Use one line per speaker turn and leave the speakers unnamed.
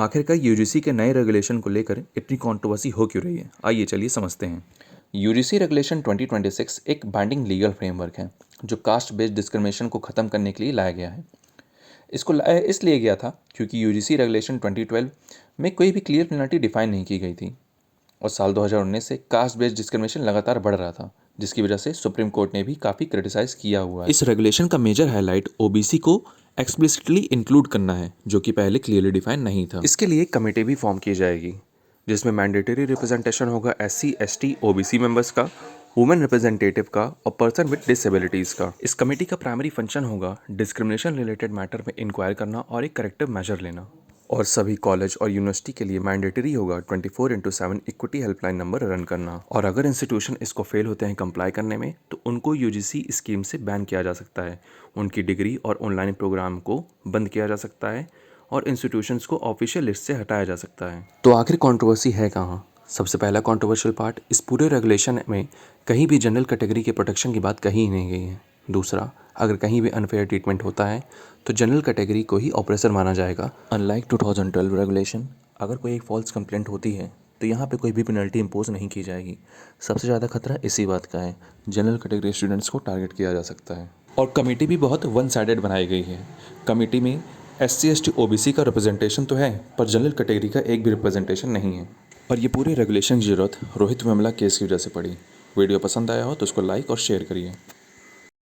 आखिरकार यूजीसी के नए रेगुलेशन को लेकर इतनी कंट्रोवर्सी हो क्यों रही है, आइए चलिए समझते हैं। यूजीसी रेगुलेशन 2026 एक बाइंडिंग लीगल फ्रेमवर्क है जो कास्ट बेस्ड डिस्क्रिमिनेशन को ख़त्म करने के लिए लाया गया है। इसको लाया इसलिए गया था क्योंकि यूजीसी रेगुलेशन 2012 में कोई भी क्लियर पेनल्टी डिफाइन नहीं की गई थी और साल 2019 से कास्ट बेस्ड डिस्क्रिमिनेशन लगातार बढ़ रहा था, जिसकी वजह से सुप्रीम कोर्ट ने भी काफ़ी क्रिटिसाइज किया हुआ है। इस रेगुलेशन का मेजर हाईलाइट ओबीसी को एक्सप्लिसिटली इंक्लूड करना है, जो कि पहले क्लियरली डिफाइन नहीं था। इसके लिए एक कमेटी भी फॉर्म की जाएगी जिसमें मैंडेटरी रिप्रेजेंटेशन होगा एससी, एसटी, ओबीसी मेंबर्स का, वुमेन रिप्रेजेंटेटिव का और पर्सन विद डिसेबिलिटीज़ का। इस कमेटी का प्राइमरी फंक्शन होगा डिस्क्रिमिनेशन रिलेटेड मैटर में इंक्वायर करना और एक करेक्टिव मेजर लेना। और सभी कॉलेज और यूनिवर्सिटी के लिए मैंडेटरी होगा 24/7 इक्विटी हेल्पलाइन नंबर रन करना। और अगर इंस्टीट्यूशन इसको फेल होते हैं कंप्लाई करने में तो उनको यूजीसी स्कीम से बैन किया जा सकता है, उनकी डिग्री और ऑनलाइन प्रोग्राम को बंद किया जा सकता है और इंस्टीट्यूशंस को ऑफिशियल लिस्ट से हटाया जा सकता है। तो आखिर कंट्रोवर्सी है कहाँ? सबसे पहला कंट्रोवर्शियल पार्ट, इस पूरे रेगुलेशन में कहीं भी जनरल कैटेगरी के प्रोटेक्शन की बात कही ही नहीं गई है। दूसरा, अगर कहीं भी अनफेयर ट्रीटमेंट होता है तो जनरल कैटेगरी को ही ऑपरेसर माना जाएगा। अनलाइक 2012 रेगुलेशन, अगर कोई एक फॉल्स कंप्लेंट होती है तो यहाँ पे कोई भी पेनल्टी इंपोज नहीं की जाएगी। सबसे ज़्यादा खतरा इसी बात का है, जनरल कैटेगरी स्टूडेंट्स को टारगेट किया जा सकता है। और कमेटी भी बहुत वन साइडेड बनाई गई है। कमेटी में एससी, एसटी, ओबीसी का रिप्रेजेंटेशन तो है पर जनरल कैटेगरी का एक भी रिप्रेजेंटेशन नहीं है। और ये पूरे रेगुलेशन की जरूरत रोहित वेमुला केस की वजह से पड़ी। वीडियो पसंद आया हो तो उसको लाइक और शेयर करिए।